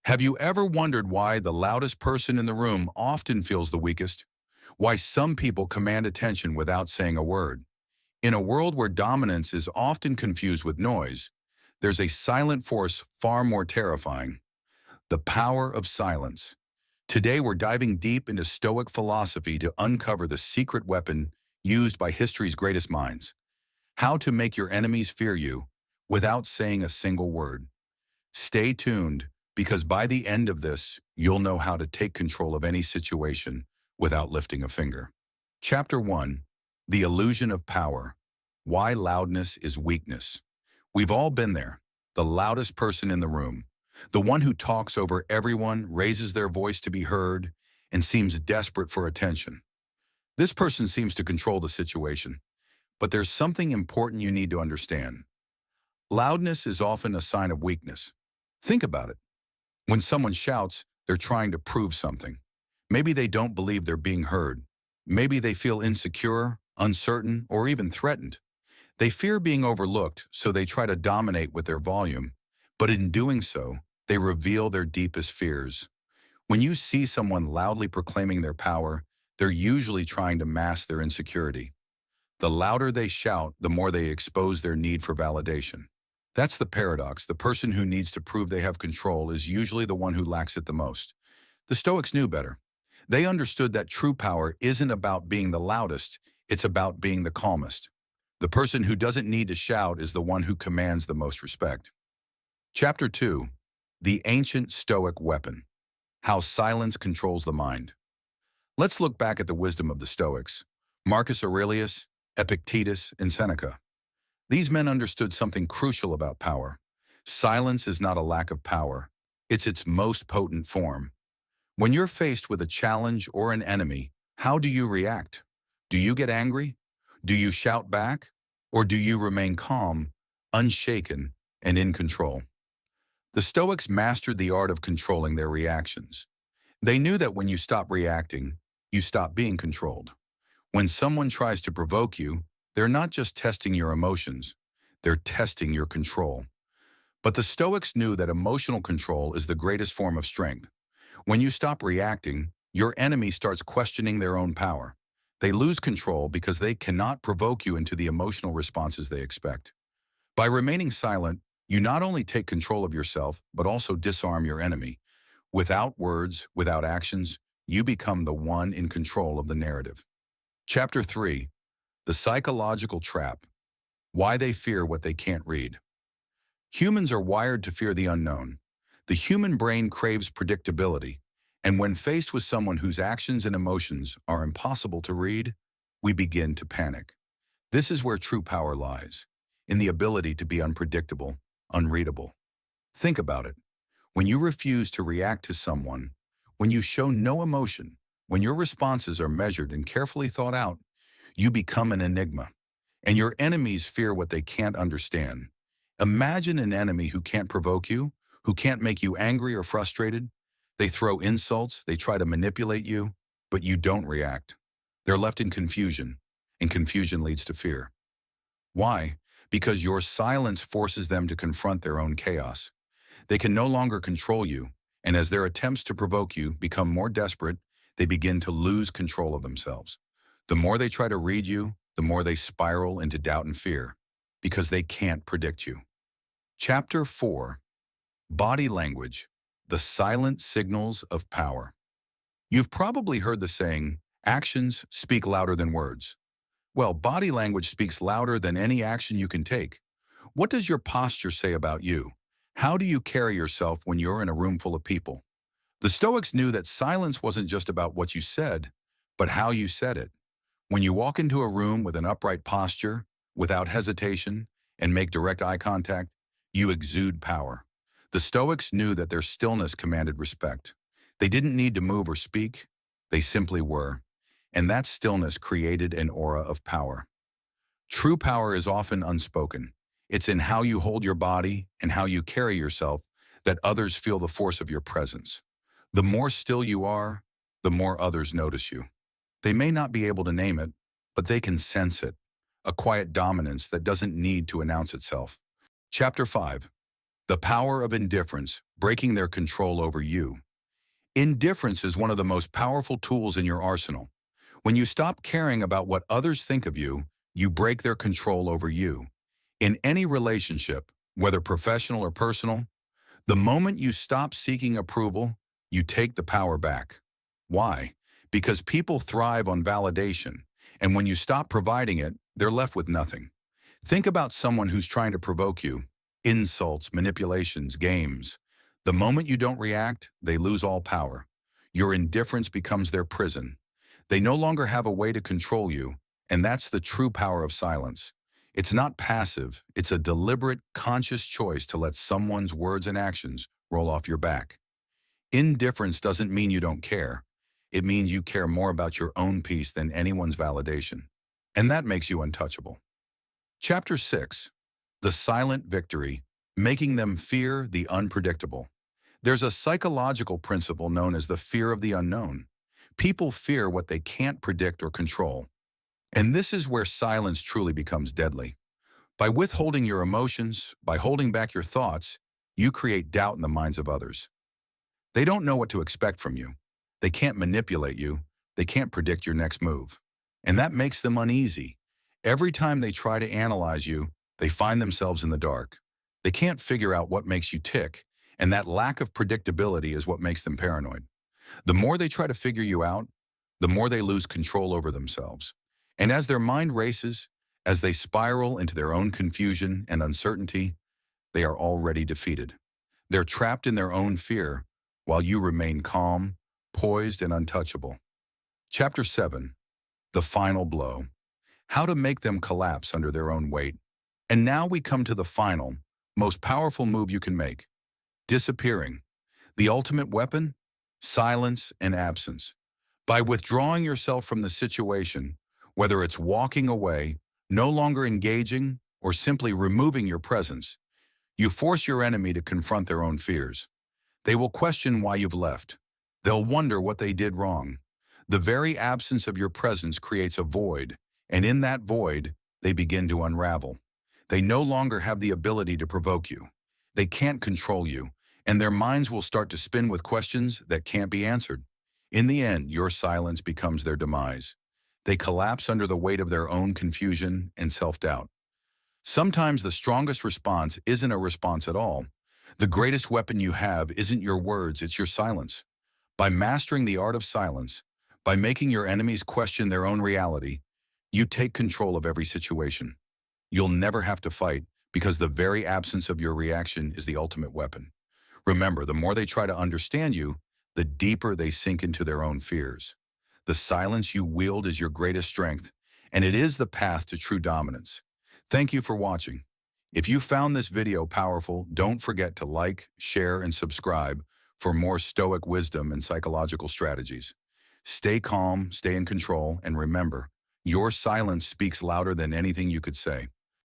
Have you ever wondered why the loudest person in the room often feels the weakest? Why some people command attention without saying a word? In a world where dominance is often confused with noise, there's a silent force far more terrifying: the power of silence. Today we're diving deep into Stoic philosophy to uncover the secret weapon used by history's greatest minds. How to make your enemies fear you without saying a single word. Stay tuned, because by the end of this, you'll know how to take control of any situation without lifting a finger. Chapter 1. The Illusion of Power. Why Loudness is Weakness. We've all been there. The loudest person in the room. The one who talks over everyone, raises their voice to be heard, and seems desperate for attention. This person seems to control the situation. But there's something important you need to understand. Loudness is often a sign of weakness. Think about it. When someone shouts, they're trying to prove something. Maybe they don't believe they're being heard. Maybe they feel insecure, uncertain, or even threatened. They fear being overlooked, so they try to dominate with their volume. But in doing so, they reveal their deepest fears. When you see someone loudly proclaiming their power, they're usually trying to mask their insecurity. The louder they shout, the more they expose their need for validation. That's the paradox. The person who needs to prove they have control is usually the one who lacks it the most. The Stoics knew better. They understood that true power isn't about being the loudest, it's about being the calmest. The person who doesn't need to shout is the one who commands the most respect. Chapter 2. The Ancient Stoic Weapon. How Silence Controls the Mind. Let's look back at the wisdom of the Stoics. Marcus Aurelius, Epictetus, and Seneca. These men understood something crucial about power. Silence is not a lack of power. It's its most potent form. When you're faced with a challenge or an enemy, how do you react? Do you get angry? Do you shout back? Or do you remain calm, unshaken, and in control? The Stoics mastered the art of controlling their reactions. They knew that when you stop reacting, you stop being controlled. When someone tries to provoke you, they're not just testing your emotions, they're testing your control. But the Stoics knew that emotional control is the greatest form of strength. When you stop reacting, your enemy starts questioning their own power. They lose control because they cannot provoke you into the emotional responses they expect. By remaining silent, you not only take control of yourself, but also disarm your enemy. Without words, without actions, you become the one in control of the narrative. Chapter 3. The Psychological Trap. Why they fear what they can't read. Humans are wired to fear the unknown. The human brain craves predictability, and when faced with someone whose actions and emotions are impossible to read, we begin to panic. This is where true power lies, in the ability to be unpredictable, unreadable. Think about it. When you refuse to react to someone, when you show no emotion, when your responses are measured and carefully thought out, you become an enigma, and your enemies fear what they can't understand. Imagine an enemy who can't provoke you, who can't make you angry or frustrated. They throw insults, they try to manipulate you, but you don't react. They're left in confusion, and confusion leads to fear. Why? Because your silence forces them to confront their own chaos. They can no longer control you, and as their attempts to provoke you become more desperate, they begin to lose control of themselves. The more they try to read you, the more they spiral into doubt and fear, because they can't predict you. Chapter 4. Body Language. The Silent Signals of Power. You've probably heard the saying, actions speak louder than words. Well, body language speaks louder than any action you can take. What does your posture say about you? How do you carry yourself when you're in a room full of people? The Stoics knew that silence wasn't just about what you said, but how you said it. When you walk into a room with an upright posture, without hesitation, and make direct eye contact, you exude power. The Stoics knew that their stillness commanded respect. They didn't need to move or speak, they simply were. And that stillness created an aura of power. True power is often unspoken. It's in how you hold your body and how you carry yourself that others feel the force of your presence. The more still you are, the more others notice you. They may not be able to name it, but they can sense it, a quiet dominance that doesn't need to announce itself. Chapter 5. The power of indifference, breaking their control over you. Indifference is one of the most powerful tools in your arsenal. When you stop caring about what others think of you, you break their control over you. In any relationship, whether professional or personal, the moment you stop seeking approval, you take the power back. Why? Because people thrive on validation, and when you stop providing it, they're left with nothing. Think about someone who's trying to provoke you. Insults, manipulations, games. The moment you don't react, they lose all power. Your indifference becomes their prison. They no longer have a way to control you, and that's the true power of silence. It's not passive, it's a deliberate, conscious choice to let someone's words and actions roll off your back. Indifference doesn't mean you don't care. It means you care more about your own peace than anyone's validation. And that makes you untouchable. Chapter 6. The Silent Victory, Making Them Fear the Unpredictable. There's a psychological principle known as the fear of the unknown. People fear what they can't predict or control. And this is where silence truly becomes deadly. By withholding your emotions, by holding back your thoughts, you create doubt in the minds of others. They don't know what to expect from you. They can't manipulate you. They can't predict your next move. And that makes them uneasy. Every time they try to analyze you, they find themselves in the dark. They can't figure out what makes you tick, and that lack of predictability is what makes them paranoid. The more they try to figure you out, the more they lose control over themselves. And as their mind races, as they spiral into their own confusion and uncertainty, they are already defeated. They're trapped in their own fear, while you remain calm, poised, and untouchable. Chapter 7. The Final Blow. How to make them collapse under their own weight. And now we come to the final, most powerful move you can make. Disappearing. The ultimate weapon? Silence and absence. By withdrawing yourself from the situation, whether it's walking away, no longer engaging, or simply removing your presence, you force your enemy to confront their own fears. They will question why you've left. They'll wonder what they did wrong. The very absence of your presence creates a void, and in that void, they begin to unravel. They no longer have the ability to provoke you. They can't control you, and their minds will start to spin with questions that can't be answered. In the end, your silence becomes their demise. They collapse under the weight of their own confusion and self-doubt. Sometimes the strongest response isn't a response at all. The greatest weapon you have isn't your words, it's your silence. By mastering the art of silence, by making your enemies question their own reality, you take control of every situation. You'll never have to fight because the very absence of your reaction is the ultimate weapon. Remember, the more they try to understand you, the deeper they sink into their own fears. The silence you wield is your greatest strength, and it is the path to true dominance. Thank you for watching. If you found this video powerful, don't forget to like, share, and subscribe for more Stoic wisdom and psychological strategies. Stay calm, stay in control, and remember, your silence speaks louder than anything you could say.